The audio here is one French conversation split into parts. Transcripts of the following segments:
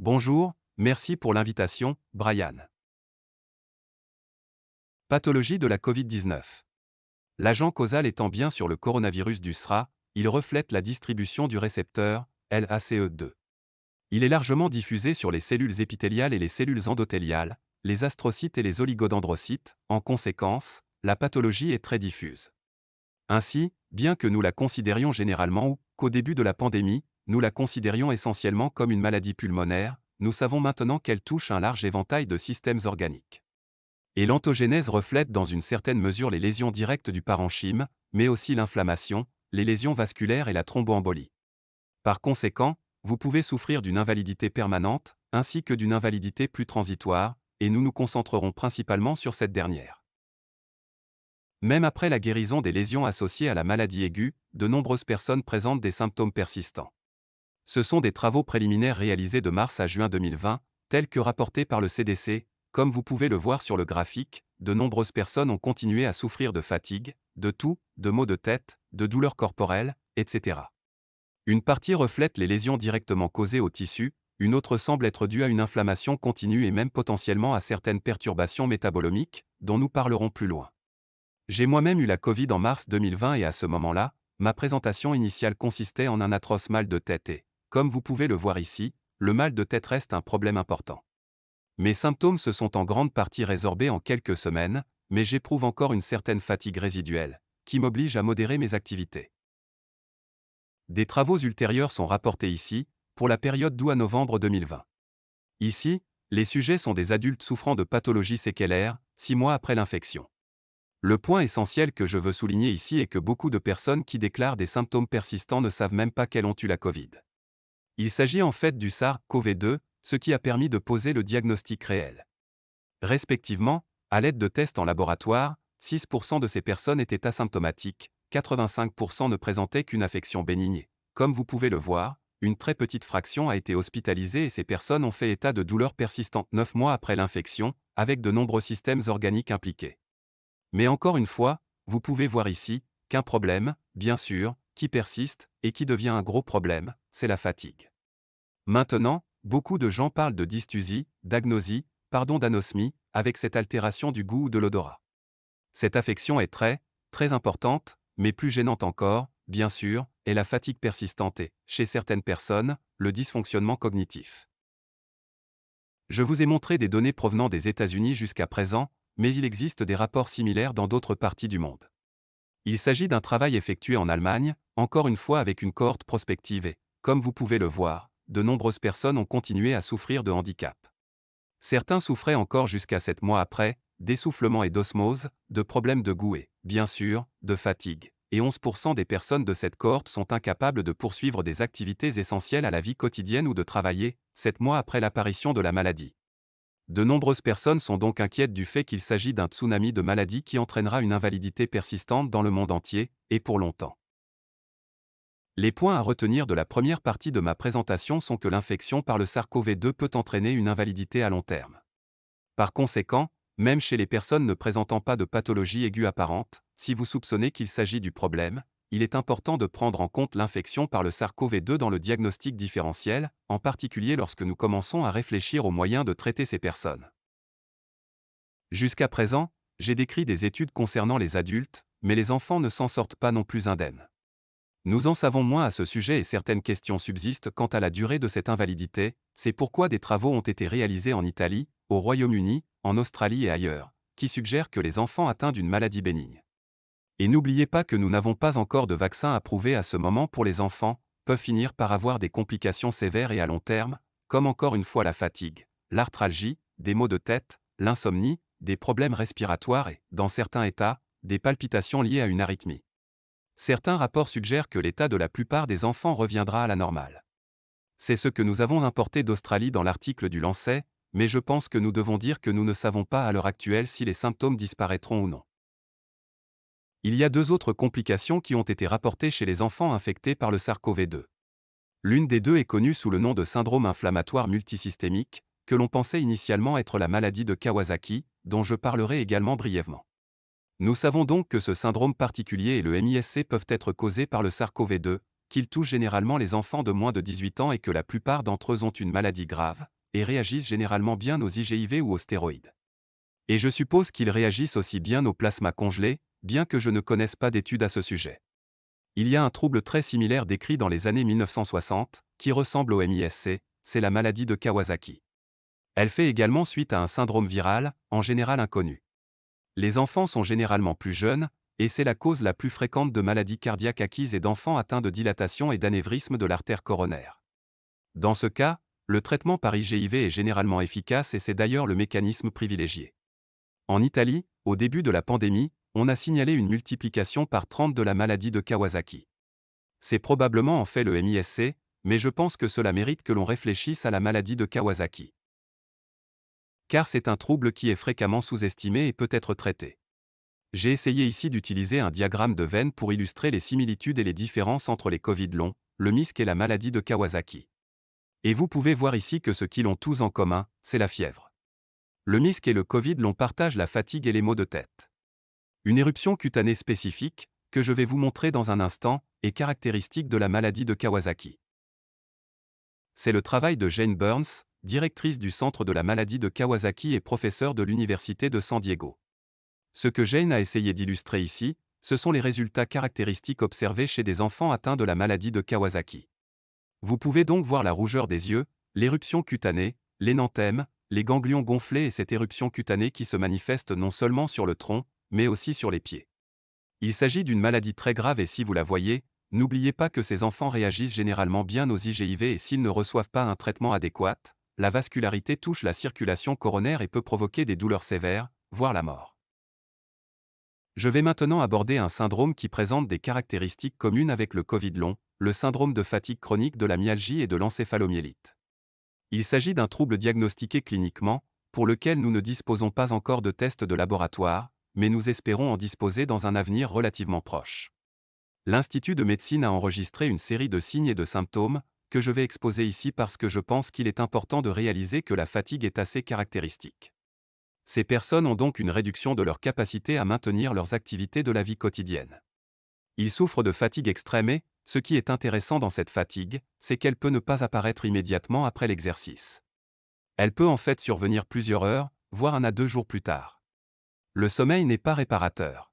Bonjour, merci pour l'invitation, Brian. Pathologie de la Covid-19. L'agent causal étant bien sur le coronavirus du SRA, il reflète la distribution du récepteur, LACE2. Il est largement diffusé sur les cellules épithéliales et les cellules endothéliales, les astrocytes et les oligodendrocytes. En conséquence, la pathologie est très diffuse. Ainsi, bien que nous la considérions généralement ou qu'au début de la pandémie, nous la considérions essentiellement comme une maladie pulmonaire, nous savons maintenant qu'elle touche un large éventail de systèmes organiques. Et l'ontogénèse reflète dans une certaine mesure les lésions directes du parenchyme, mais aussi l'inflammation, les lésions vasculaires et la thromboembolie. Par conséquent, vous pouvez souffrir d'une invalidité permanente, ainsi que d'une invalidité plus transitoire, et nous nous concentrerons principalement sur cette dernière. Même après la guérison des lésions associées à la maladie aiguë, de nombreuses personnes présentent des symptômes persistants. Ce sont des travaux préliminaires réalisés de mars à juin 2020, tels que rapportés par le CDC. Comme vous pouvez le voir sur le graphique, de nombreuses personnes ont continué à souffrir de fatigue, de toux, de maux de tête, de douleurs corporelles, etc. Une partie reflète les lésions directement causées au tissu, une autre semble être due à une inflammation continue et même potentiellement à certaines perturbations métabolomiques, dont nous parlerons plus loin. J'ai moi-même eu la Covid en mars 2020 et à ce moment-là, ma présentation initiale consistait en un atroce mal de tête et, comme vous pouvez le voir ici, le mal de tête reste un problème important. Mes symptômes se sont en grande partie résorbés en quelques semaines, mais j'éprouve encore une certaine fatigue résiduelle, qui m'oblige à modérer mes activités. Des travaux ultérieurs sont rapportés ici, pour la période d'août à novembre 2020. Ici, les sujets sont des adultes souffrant de pathologies séquelaires, 6 mois après l'infection. Le point essentiel que je veux souligner ici est que beaucoup de personnes qui déclarent des symptômes persistants ne savent même pas qu'elles ont eu la Covid. Il s'agit en fait du SARS-CoV-2, ce qui a permis de poser le diagnostic réel. Respectivement, à l'aide de tests en laboratoire, 6% de ces personnes étaient asymptomatiques, 85% ne présentaient qu'une affection bénigne. Comme vous pouvez le voir, une très petite fraction a été hospitalisée et ces personnes ont fait état de douleurs persistantes 9 mois après l'infection, avec de nombreux systèmes organiques impliqués. Mais encore une fois, vous pouvez voir ici qu'un problème, bien sûr, qui persiste et qui devient un gros problème, c'est la fatigue. Maintenant, beaucoup de gens parlent de dysthusie, d'agnosie, d'anosmie, avec cette altération du goût ou de l'odorat. Cette affection est très, très importante, mais plus gênante encore, bien sûr, est la fatigue persistante et, chez certaines personnes, le dysfonctionnement cognitif. Je vous ai montré des données provenant des États-Unis jusqu'à présent, mais il existe des rapports similaires dans d'autres parties du monde. Il s'agit d'un travail effectué en Allemagne, encore une fois avec une cohorte prospective et, comme vous pouvez le voir, de nombreuses personnes ont continué à souffrir de handicap. Certains souffraient encore jusqu'à 7 mois après, d'essoufflement et d'osmose, de problèmes de goût et, bien sûr, de fatigue, et 11% des personnes de cette cohorte sont incapables de poursuivre des activités essentielles à la vie quotidienne ou de travailler, 7 mois après l'apparition de la maladie. De nombreuses personnes sont donc inquiètes du fait qu'il s'agit d'un tsunami de maladies qui entraînera une invalidité persistante dans le monde entier, et pour longtemps. Les points à retenir de la première partie de ma présentation sont que l'infection par le SARS-CoV-2 peut entraîner une invalidité à long terme. Par conséquent, même chez les personnes ne présentant pas de pathologie aiguë apparente, si vous soupçonnez qu'il s'agit du problème, il est important de prendre en compte l'infection par le SARS-CoV-2 dans le diagnostic différentiel, en particulier lorsque nous commençons à réfléchir aux moyens de traiter ces personnes. Jusqu'à présent, j'ai décrit des études concernant les adultes, mais les enfants ne s'en sortent pas non plus indemnes. Nous en savons moins à ce sujet et certaines questions subsistent quant à la durée de cette invalidité, c'est pourquoi des travaux ont été réalisés en Italie, au Royaume-Uni, en Australie et ailleurs, qui suggèrent que les enfants atteints d'une maladie bénigne. Et n'oubliez pas que nous n'avons pas encore de vaccin approuvé à ce moment pour les enfants, peuvent finir par avoir des complications sévères et à long terme, comme encore une fois la fatigue, l'arthralgie, des maux de tête, l'insomnie, des problèmes respiratoires et, dans certains états, des palpitations liées à une arythmie. Certains rapports suggèrent que l'état de la plupart des enfants reviendra à la normale. C'est ce que nous avons importé d'Australie dans l'article du Lancet, mais je pense que nous devons dire que nous ne savons pas à l'heure actuelle si les symptômes disparaîtront ou non. Il y a 2 autres complications qui ont été rapportées chez les enfants infectés par le SARS-CoV-2. L'une des deux est connue sous le nom de syndrome inflammatoire multisystémique, que l'on pensait initialement être la maladie de Kawasaki, dont je parlerai également brièvement. Nous savons donc que ce syndrome particulier et le MIS-C peuvent être causés par le SARS-CoV-2, qu'il touche généralement les enfants de moins de 18 ans et que la plupart d'entre eux ont une maladie grave, et réagissent généralement bien aux IGIV ou aux stéroïdes. Et je suppose qu'ils réagissent aussi bien au plasma congelé, bien que je ne connaisse pas d'études à ce sujet. Il y a un trouble très similaire décrit dans les années 1960, qui ressemble au MIS-C, c'est la maladie de Kawasaki. Elle fait également suite à un syndrome viral, en général inconnu. Les enfants sont généralement plus jeunes, et c'est la cause la plus fréquente de maladies cardiaques acquises et d'enfants atteints de dilatation et d'anévrisme de l'artère coronaire. Dans ce cas, le traitement par IGIV est généralement efficace et c'est d'ailleurs le mécanisme privilégié. En Italie, au début de la pandémie, on a signalé une multiplication par 30 de la maladie de Kawasaki. C'est probablement en fait le MIS-C, mais je pense que cela mérite que l'on réfléchisse à la maladie de Kawasaki. Car c'est un trouble qui est fréquemment sous-estimé et peut être traité. J'ai essayé ici d'utiliser un diagramme de veine pour illustrer les similitudes et les différences entre les Covid longs, le MIS-C et la maladie de Kawasaki. Et vous pouvez voir ici que ce qu'ils ont tous en commun, c'est la fièvre. Le MIS-C et le Covid long partagent la fatigue et les maux de tête. Une éruption cutanée spécifique, que je vais vous montrer dans un instant, est caractéristique de la maladie de Kawasaki. C'est le travail de Jane Burns, directrice du Centre de la maladie de Kawasaki et professeure de l'Université de San Diego. Ce que Jane a essayé d'illustrer ici, ce sont les résultats caractéristiques observés chez des enfants atteints de la maladie de Kawasaki. Vous pouvez donc voir la rougeur des yeux, l'éruption cutanée, l'énanthème, les ganglions gonflés et cette éruption cutanée qui se manifeste non seulement sur le tronc, mais aussi sur les pieds. Il s'agit d'une maladie très grave et si vous la voyez, n'oubliez pas que ces enfants réagissent généralement bien aux IGIV et s'ils ne reçoivent pas un traitement adéquat, la vascularité touche la circulation coronaire et peut provoquer des douleurs sévères, voire la mort. Je vais maintenant aborder un syndrome qui présente des caractéristiques communes avec le Covid long, le syndrome de fatigue chronique de la myalgie et de l'encéphalomyélite. Il s'agit d'un trouble diagnostiqué cliniquement, pour lequel nous ne disposons pas encore de tests de laboratoire, mais nous espérons en disposer dans un avenir relativement proche. L'Institut de médecine a enregistré une série de signes et de symptômes, que je vais exposer ici parce que je pense qu'il est important de réaliser que la fatigue est assez caractéristique. Ces personnes ont donc une réduction de leur capacité à maintenir leurs activités de la vie quotidienne. Ils souffrent de fatigue extrême et, ce qui est intéressant dans cette fatigue, c'est qu'elle peut ne pas apparaître immédiatement après l'exercice. Elle peut en fait survenir plusieurs heures, voire 1 à 2 jours plus tard. Le sommeil n'est pas réparateur.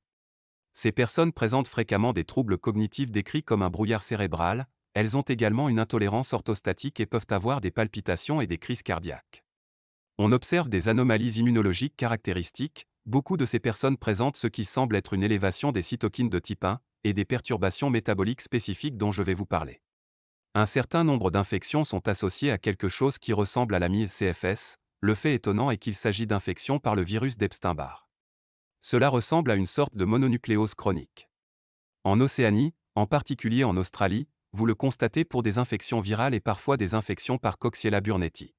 Ces personnes présentent fréquemment des troubles cognitifs décrits comme un brouillard cérébral, elles ont également une intolérance orthostatique et peuvent avoir des palpitations et des crises cardiaques. On observe des anomalies immunologiques caractéristiques, beaucoup de ces personnes présentent ce qui semble être une élévation des cytokines de type 1, et des perturbations métaboliques spécifiques dont je vais vous parler. Un certain nombre d'infections sont associées à quelque chose qui ressemble à la MI-CFS, le fait étonnant est qu'il s'agit d'infections par le virus d'Epstein-Barr. Cela ressemble à une sorte de mononucléose chronique. En Océanie, en particulier en Australie, vous le constatez pour des infections virales et parfois des infections par Coxiella burnetii.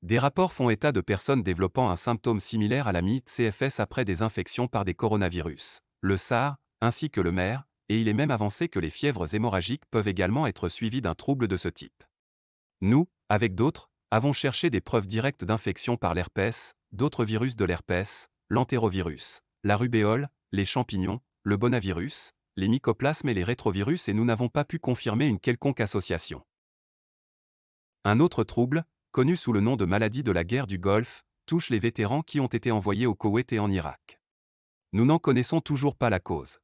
Des rapports font état de personnes développant un symptôme similaire à la MI-CFS après des infections par des coronavirus, le SARS, ainsi que le MERS, et il est même avancé que les fièvres hémorragiques peuvent également être suivies d'un trouble de ce type. Nous, avec d'autres, avons cherché des preuves directes d'infection par l'herpès, d'autres virus de l'herpès, l'entérovirus, la rubéole, les champignons, le bonavirus, les mycoplasmes et les rétrovirus et nous n'avons pas pu confirmer une quelconque association. Un autre trouble, connu sous le nom de maladie de la guerre du Golfe, touche les vétérans qui ont été envoyés au Koweït et en Irak. Nous n'en connaissons toujours pas la cause.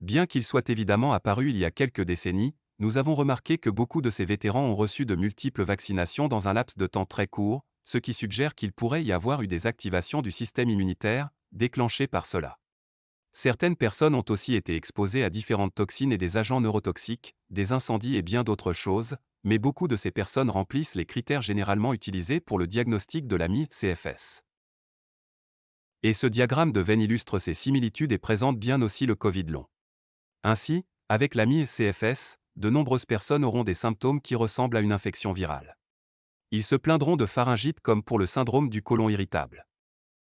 Bien qu'il soit évidemment apparu il y a quelques décennies, nous avons remarqué que beaucoup de ces vétérans ont reçu de multiples vaccinations dans un laps de temps très court, ce qui suggère qu'il pourrait y avoir eu des activations du système immunitaire, déclenchées par cela. Certaines personnes ont aussi été exposées à différentes toxines et des agents neurotoxiques, des incendies et bien d'autres choses, mais beaucoup de ces personnes remplissent les critères généralement utilisés pour le diagnostic de la MI-CFS. Et ce diagramme de veine illustre ces similitudes et présente bien aussi le Covid long. Ainsi, avec la MI-CFS, de nombreuses personnes auront des symptômes qui ressemblent à une infection virale. Ils se plaindront de pharyngite comme pour le syndrome du côlon irritable.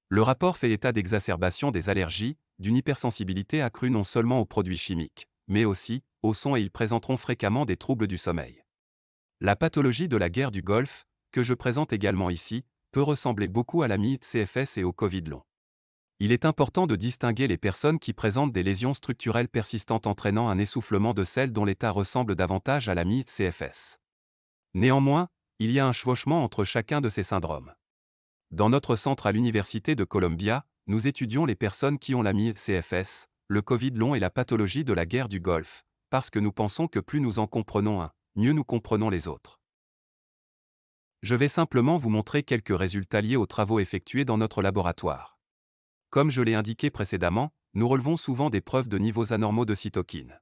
Le rapport fait état d'exacerbation des allergies, d'une hypersensibilité accrue non seulement aux produits chimiques, mais aussi au son et ils présenteront fréquemment des troubles du sommeil. La pathologie de la guerre du Golfe, que je présente également ici, peut ressembler beaucoup à la MI-CFS et au Covid long. Il est important de distinguer les personnes qui présentent des lésions structurelles persistantes entraînant un essoufflement de celles dont l'état ressemble davantage à la MI-CFS. Néanmoins, il y a un chevauchement entre chacun de ces syndromes. Dans notre centre à l'Université de Columbia, nous étudions les personnes qui ont la MI-CFS, le Covid long et la pathologie de la guerre du Golfe, parce que nous pensons que plus nous en comprenons un, mieux nous comprenons les autres. Je vais simplement vous montrer quelques résultats liés aux travaux effectués dans notre laboratoire. Comme je l'ai indiqué précédemment, nous relevons souvent des preuves de niveaux anormaux de cytokines.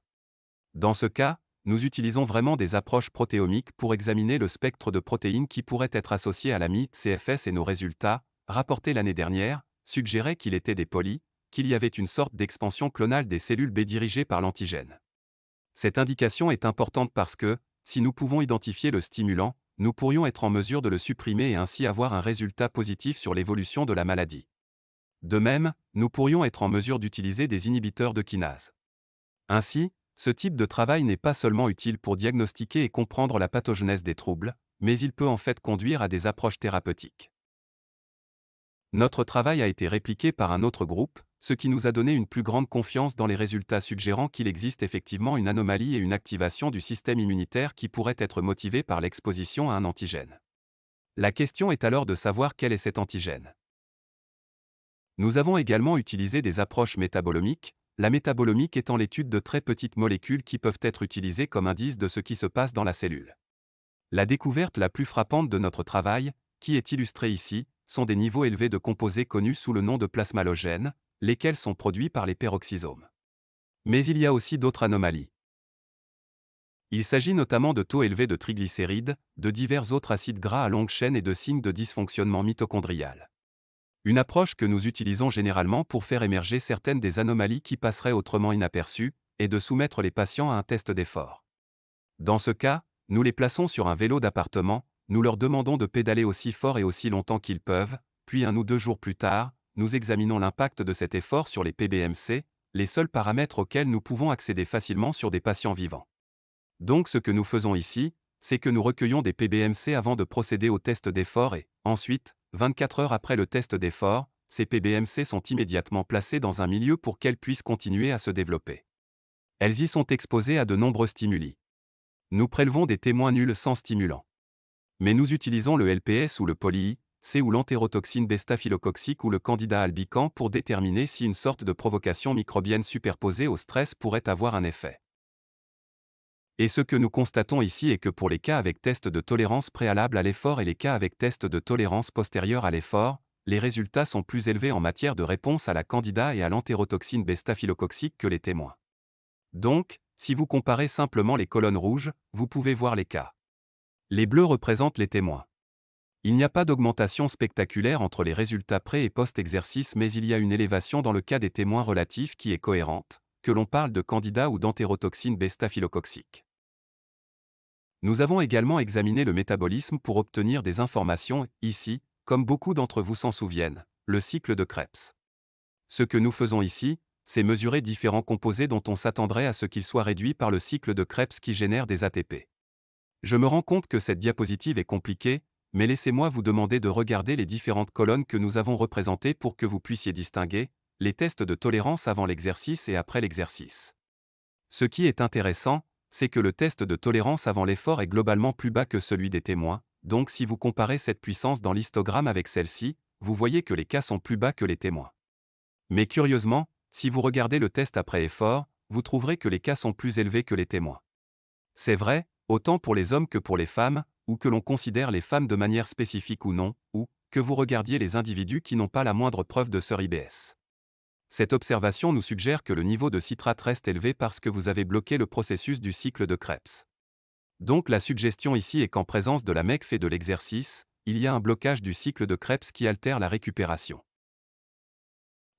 Dans ce cas, nous utilisons vraiment des approches protéomiques pour examiner le spectre de protéines qui pourraient être associées à la MI-CFS et nos résultats, rapportés l'année dernière, suggéraient qu'il était des qu'il y avait une sorte d'expansion clonale des cellules B dirigées par l'antigène. Cette indication est importante parce que, si nous pouvons identifier le stimulant, nous pourrions être en mesure de le supprimer et ainsi avoir un résultat positif sur l'évolution de la maladie. De même, nous pourrions être en mesure d'utiliser des inhibiteurs de kinase. Ainsi, ce type de travail n'est pas seulement utile pour diagnostiquer et comprendre la pathogenèse des troubles, mais il peut en fait conduire à des approches thérapeutiques. Notre travail a été répliqué par un autre groupe, ce qui nous a donné une plus grande confiance dans les résultats suggérant qu'il existe effectivement une anomalie et une activation du système immunitaire qui pourrait être motivée par l'exposition à un antigène. La question est alors de savoir quel est cet antigène. Nous avons également utilisé des approches métabolomiques, la métabolomique étant l'étude de très petites molécules qui peuvent être utilisées comme indice de ce qui se passe dans la cellule. La découverte la plus frappante de notre travail, qui est illustrée ici, sont des niveaux élevés de composés connus sous le nom de plasmalogènes, lesquels sont produits par les peroxysomes. Mais il y a aussi d'autres anomalies. Il s'agit notamment de taux élevés de triglycérides, de divers autres acides gras à longue chaîne et de signes de dysfonctionnement mitochondrial. Une approche que nous utilisons généralement pour faire émerger certaines des anomalies qui passeraient autrement inaperçues, est de soumettre les patients à un test d'effort. Dans ce cas, nous les plaçons sur un vélo d'appartement, nous leur demandons de pédaler aussi fort et aussi longtemps qu'ils peuvent, puis 1 ou 2 jours plus tard, nous examinons l'impact de cet effort sur les PBMC, les seuls paramètres auxquels nous pouvons accéder facilement sur des patients vivants. Donc ce que nous faisons ici, c'est que nous recueillons des PBMC avant de procéder au test d'effort et, ensuite, 24 heures après le test d'effort, ces PBMC sont immédiatement placés dans un milieu pour qu'elles puissent continuer à se développer. Elles y sont exposées à de nombreux stimuli. Nous prélevons des témoins nuls sans stimulant. Mais nous utilisons le LPS ou le poly-I-C ou l'entérotoxine bêta-phylococcique ou le candida albicans pour déterminer si une sorte de provocation microbienne superposée au stress pourrait avoir un effet. Et ce que nous constatons ici est que pour les cas avec test de tolérance préalable à l'effort et les cas avec test de tolérance postérieure à l'effort, les résultats sont plus élevés en matière de réponse à la candida et à l'entérotoxine bêta-phylococcique que les témoins. Donc, si vous comparez simplement les colonnes rouges, vous pouvez voir les cas. Les bleus représentent les témoins. Il n'y a pas d'augmentation spectaculaire entre les résultats pré- et post-exercice, mais il y a une élévation dans le cas des témoins relatifs qui est cohérente, que l'on parle de candida ou d'entérotoxine bêta-phylococcique. Nous avons également examiné le métabolisme pour obtenir des informations, ici, comme beaucoup d'entre vous s'en souviennent, le cycle de Krebs. Ce que nous faisons ici, c'est mesurer différents composés dont on s'attendrait à ce qu'ils soient réduits par le cycle de Krebs qui génère des ATP. Je me rends compte que cette diapositive est compliquée, mais laissez-moi vous demander de regarder les différentes colonnes que nous avons représentées pour que vous puissiez distinguer les tests de tolérance avant l'exercice et après l'exercice. Ce qui est intéressant, c'est que le test de tolérance avant l'effort est globalement plus bas que celui des témoins, donc si vous comparez cette puissance dans l'histogramme avec celle-ci, vous voyez que les cas sont plus bas que les témoins. Mais curieusement, si vous regardez le test après effort, vous trouverez que les cas sont plus élevés que les témoins. C'est vrai, autant pour les hommes que pour les femmes, ou que l'on considère les femmes de manière spécifique ou non, ou que vous regardiez les individus qui n'ont pas la moindre preuve de sœur IBS. Cette observation nous suggère que le niveau de citrate reste élevé parce que vous avez bloqué le processus du cycle de Krebs. Donc la suggestion ici est qu'en présence de la MECF et de l'exercice, il y a un blocage du cycle de Krebs qui altère la récupération.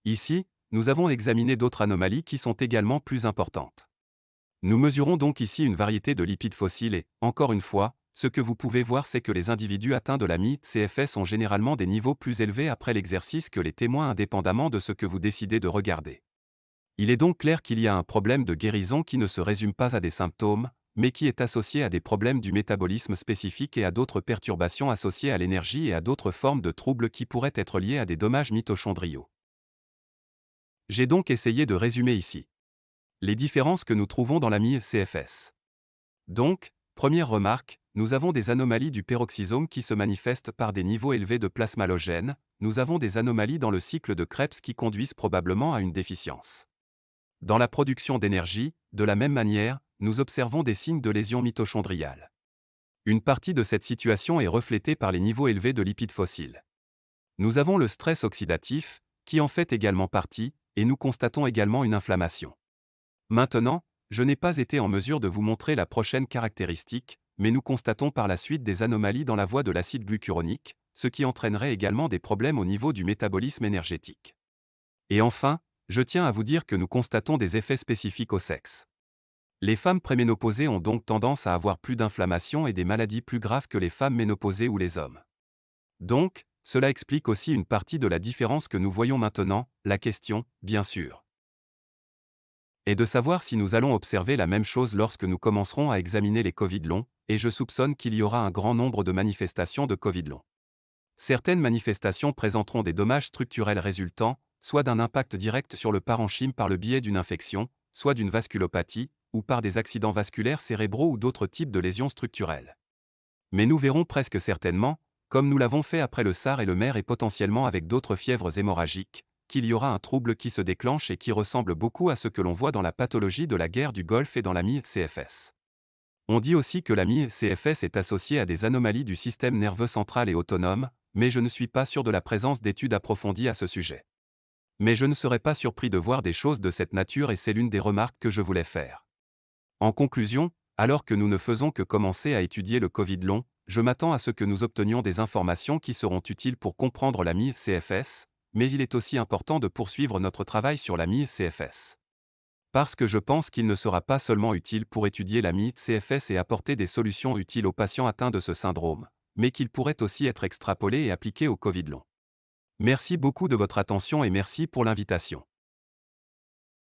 Ici, nous avons examiné d'autres anomalies qui sont également plus importantes. Nous mesurons donc ici une variété de lipides fossiles et, encore une fois, ce que vous pouvez voir c'est que les individus atteints de la MI-CFS ont généralement des niveaux plus élevés après l'exercice que les témoins indépendamment de ce que vous décidez de regarder. Il est donc clair qu'il y a un problème de guérison qui ne se résume pas à des symptômes, mais qui est associé à des problèmes du métabolisme spécifique et à d'autres perturbations associées à l'énergie et à d'autres formes de troubles qui pourraient être liées à des dommages mitochondriaux. J'ai donc essayé de résumer ici les différences que nous trouvons dans la MI-CFS. Donc, première remarque, nous avons des anomalies du peroxysome qui se manifestent par des niveaux élevés de plasma halogène, nous avons des anomalies dans le cycle de Krebs qui conduisent probablement à une déficience. Dans la production d'énergie, de la même manière, nous observons des signes de lésions mitochondriales. Une partie de cette situation est reflétée par les niveaux élevés de lipides fossiles. Nous avons le stress oxydatif, qui en fait également partie, et nous constatons également une inflammation. Maintenant, je n'ai pas été en mesure de vous montrer la prochaine caractéristique, mais nous constatons par la suite des anomalies dans la voie de l'acide glucuronique, ce qui entraînerait également des problèmes au niveau du métabolisme énergétique. Et enfin, je tiens à vous dire que nous constatons des effets spécifiques au sexe. Les femmes préménopausées ont donc tendance à avoir plus d'inflammation et des maladies plus graves que les femmes ménopausées ou les hommes. Donc, cela explique aussi une partie de la différence que nous voyons maintenant, la question, bien sûr, est de savoir si nous allons observer la même chose lorsque nous commencerons à examiner les Covid longs, et je soupçonne qu'il y aura un grand nombre de manifestations de Covid long. Certaines manifestations présenteront des dommages structurels résultant, soit d'un impact direct sur le parenchyme par le biais d'une infection, soit d'une vasculopathie, ou par des accidents vasculaires cérébraux ou d'autres types de lésions structurelles. Mais nous verrons presque certainement, comme nous l'avons fait après le SARS et le MERS et potentiellement avec d'autres fièvres hémorragiques, qu'il y aura un trouble qui se déclenche et qui ressemble beaucoup à ce que l'on voit dans la pathologie de la guerre du Golfe et dans la MI-CFS. On dit aussi que la MI-CFS est associée à des anomalies du système nerveux central et autonome, mais je ne suis pas sûr de la présence d'études approfondies à ce sujet. Mais je ne serais pas surpris de voir des choses de cette nature et c'est l'une des remarques que je voulais faire. En conclusion, alors que nous ne faisons que commencer à étudier le Covid long, je m'attends à ce que nous obtenions des informations qui seront utiles pour comprendre la MI-CFS, mais il est aussi important de poursuivre notre travail sur la MI-CFS. Parce que je pense qu'il ne sera pas seulement utile pour étudier la MI-CFS et apporter des solutions utiles aux patients atteints de ce syndrome, mais qu'il pourrait aussi être extrapolé et appliqué au Covid long. Merci beaucoup de votre attention et merci pour l'invitation.